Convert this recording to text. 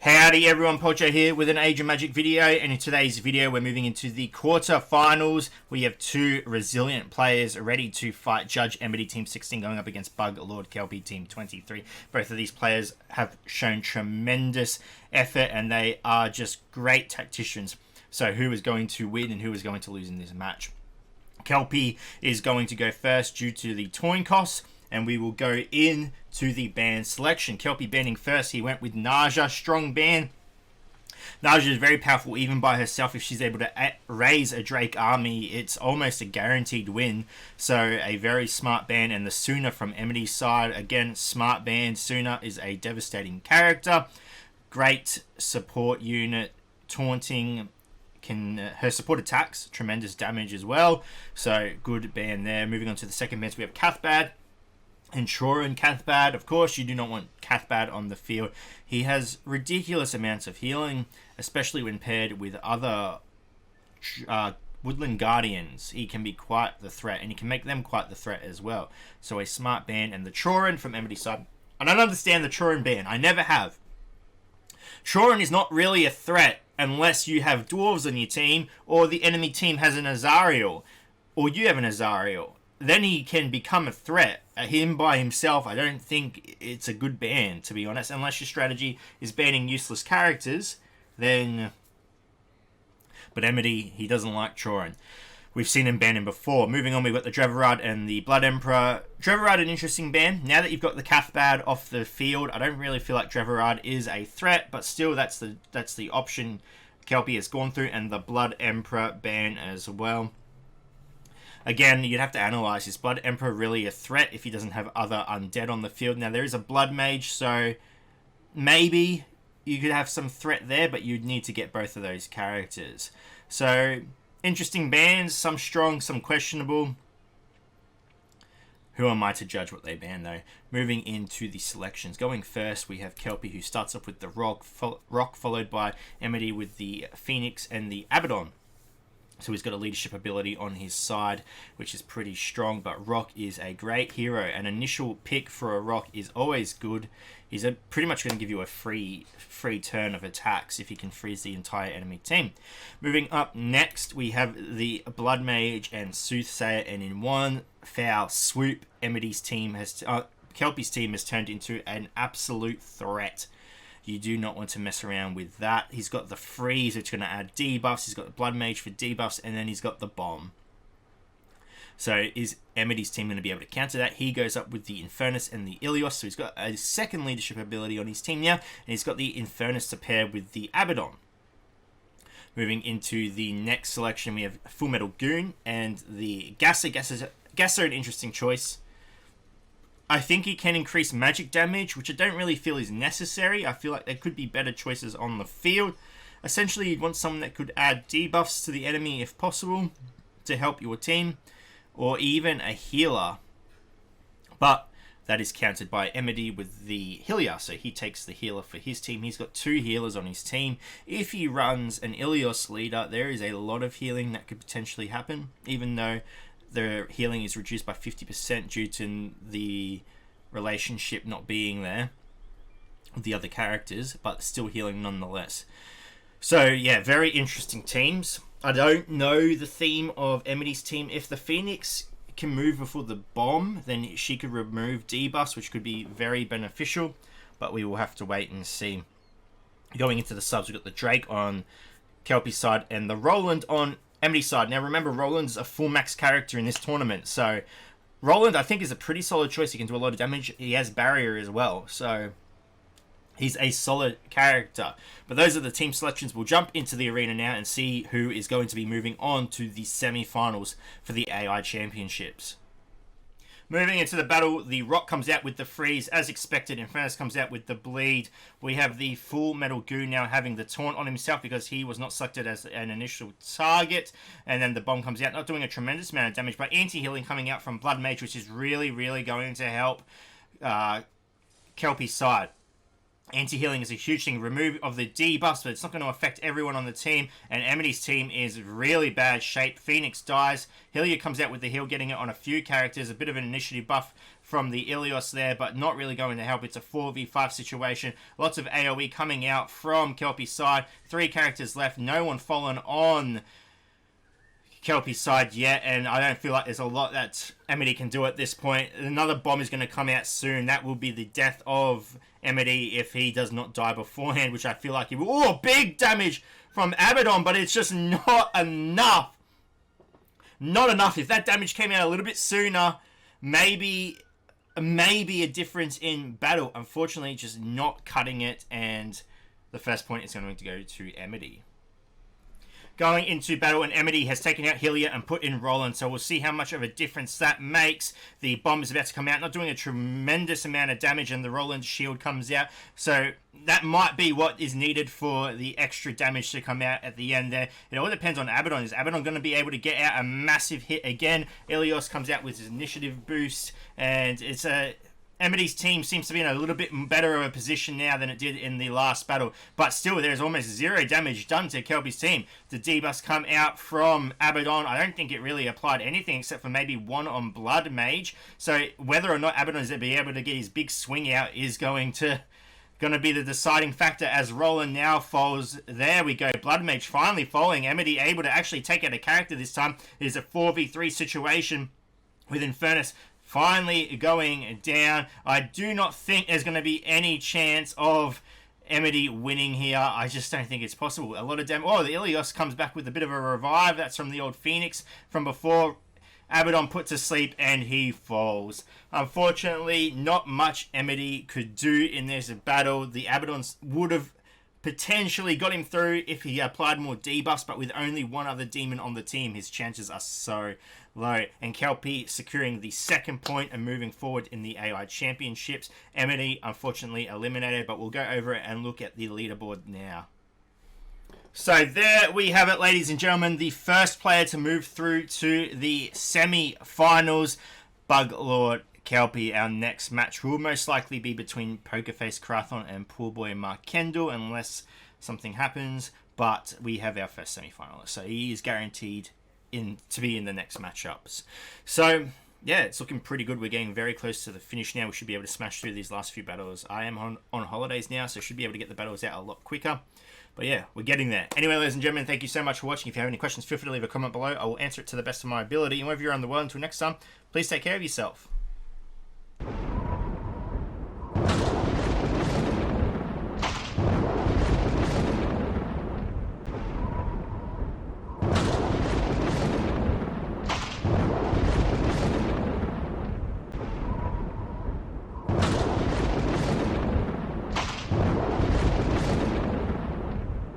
Howdy everyone, Pocho here with an Age of Magic video, and in today's video we're moving into the quarter-finals. We have two resilient players ready to fight Judge Emmedy Team 16 going up against Bug Lord Kelpie Team 23. Both of these players have shown tremendous effort and they are just great tacticians. So who is going to win and who is going to lose in this match? Kelpie is going to go first due to the toin costs, and we will go in to the band selection. Kelpie banning first. He went with Naja, strong ban. Naja is very powerful even by herself. If she's able to raise a Drake army, it's almost a guaranteed win. So a very smart ban. And the Suna from Emmedy's side, again, smart ban. Suna is a devastating character. Great support unit, taunting. Her support attacks, tremendous damage as well. So good ban there. Moving on to the second bans, we have Cathbad and Chorin. Cathbad, of course, you do not want Cathbad on the field. He has ridiculous amounts of healing, especially when paired with other Woodland Guardians. He can be quite the threat, and he can make them quite the threat as well. So a smart ban. And the Chorin from Emmedy's side, I don't understand the Chorin ban. I never have. Chorin is not really a threat unless you have dwarves on your team, or the enemy team has an Azariel, or you have an Azariel. Then he can become a threat. Him by himself, I don't think it's a good ban, to be honest. Unless your strategy is banning useless characters, then... But Emmedy, he doesn't like Chorin. We've seen him ban him before. Moving on, we've got the Drevarad and the Blood Emperor. Drevarad, an interesting ban. Now that you've got the Cathbad off the field, I don't really feel like Drevarad is a threat, but still, that's the option Kelpie has gone through, and the Blood Emperor ban as well. Again, you'd have to analyze, is Blood Emperor really a threat if he doesn't have other undead on the field? Now, there is a Blood Mage, so maybe you could have some threat there, but you'd need to get both of those characters. So, interesting bans, some strong, some questionable. Who am I to judge what they ban, though? Moving into the selections. Going first, we have Kelpie, who starts off with the Rock, followed by Emmedy with the Phoenix and the Abaddon. So he's got a leadership ability on his side, which is pretty strong. But Rock is a great hero. An initial pick for a Rock is always good. He's pretty much going to give you a free turn of attacks if he can freeze the entire enemy team. Moving up next, we have the Blood Mage and Soothsayer. And in one foul swoop, Emmedy's team Kelpie's team has turned into an absolute threat. You do not want to mess around with that. He's got the freeze, which is going to add debuffs. He's got the Blood Mage for debuffs, and then he's got the bomb. So is Emmedy's team going to be able to counter that? He goes up with the Infernus and the Ilios, so he's got a second leadership ability on his team now, and he's got the Infernus to pair with the Abaddon. Moving into the next selection, we have Full Metal Goon and the Gasser. Gasser, an interesting choice. I think he can increase magic damage, which I don't really feel is necessary. I feel like there could be better choices on the field. Essentially, you'd want someone that could add debuffs to the enemy if possible to help your team, or even a healer. But that is countered by Emmedy with the Hylia, so he takes the healer for his team. He's got two healers on his team. If he runs an Ilios leader, there is a lot of healing that could potentially happen, even though the healing is reduced by 50% due to the relationship not being there with the other characters, but still healing nonetheless. So yeah, very interesting teams. I don't know the theme of Emmedy's team. If the Phoenix can move before the bomb, then she could remove debuffs, which could be very beneficial, but we will have to wait and see. Going into the subs, we've got the Drake on Kelpie's side and the Roland on Emmedy's side. Now remember, Roland's a full max character in this tournament, so Roland I think is a pretty solid choice. He can do a lot of damage. He has barrier as well, so he's a solid character. But those are the team selections. We'll jump into the arena now and see who is going to be moving on to the semi-finals for the AI Championships. Moving into the battle, the Rock comes out with the freeze as expected. Infernus comes out with the bleed. We have the Full Metal Goon now having the taunt on himself because he was not selected as an initial target. And then the bomb comes out, not doing a tremendous amount of damage, but anti-healing coming out from Blood Mage, which is really, really going to help Kelpie's side. Anti-healing is a huge thing. Remove of the debuffs, but it's not going to affect everyone on the team. And Emmedy's team is really bad shape. Phoenix dies. Hylia comes out with the heal, getting it on a few characters. A bit of an initiative buff from the Ilios there, but not really going to help. It's a 4v5 situation. Lots of AoE coming out from Kelpie's side. 3 characters left. No one fallen on Kelpie's side yet, and I don't feel like there's a lot that Emmedy can do at this point. Another bomb is going to come out soon. That will be the death of Emmedy if he does not die beforehand, which I feel like he will. Oh, big damage from Abaddon, but it's just not enough. Not enough. If that damage came out a little bit sooner, maybe a difference in battle. Unfortunately, just not cutting it, and the first point is going to go to Emmedy. Going into battle, and Emmedy has taken out Hylia and put in Roland, so we'll see how much of a difference that makes. The bomb is about to come out, not doing a tremendous amount of damage, and the Roland shield comes out, so that might be what is needed for the extra damage to come out at the end there. It all depends on Abaddon. Is Abaddon going to be able to get out a massive hit again? Ilios comes out with his initiative boost, and it's a... Emmedy's team seems to be in a little bit better of a position now than it did in the last battle. But still, there's almost 0 damage done to Kelpie's team. The debuffs come out from Abaddon. I don't think it really applied anything except for maybe 1 on Blood Mage. So whether or not Abaddon is going to be able to get his big swing out is going to be the deciding factor as Roland now falls. There we go. Blood Mage finally falling. Emmedy able to actually take out a character this time. It is a 4v3 situation with Infernus finally going down. I do not think there's going to be any chance of Emmedy winning here. I just don't think it's possible. A lot of damage. Oh, the Ilios comes back with a bit of a revive. That's from the old Phoenix from before. Abaddon put to sleep and he falls. Unfortunately, not much Emmedy could do in this battle. The Abaddons would have potentially got him through if he applied more debuffs, but with only 1 other demon on the team, his chances are so low. And Kelpie securing the 2nd point and moving forward in the AI Championships. Emmedy, unfortunately, eliminated, but we'll go over it and look at the leaderboard now. So there we have it, ladies and gentlemen. The first player to move through to the semi-finals, Bug Lord Kelpie. Our next match will most likely be between Pokerface Krathon and Poolboy Mark Kendall, unless something happens. But we have our first semi-finalist, so he is guaranteed to be in the next matchups. So yeah, it's looking pretty good. We're getting very close to the finish now. We should be able to smash through these last few battles. I am on holidays now, so should be able to get the battles out a lot quicker. But yeah, we're getting there. Anyway, ladies and gentlemen, thank you so much for watching. If you have any questions, feel free to leave a comment below. I will answer it to the best of my ability. And wherever you're on the world, until next time, please take care of yourself.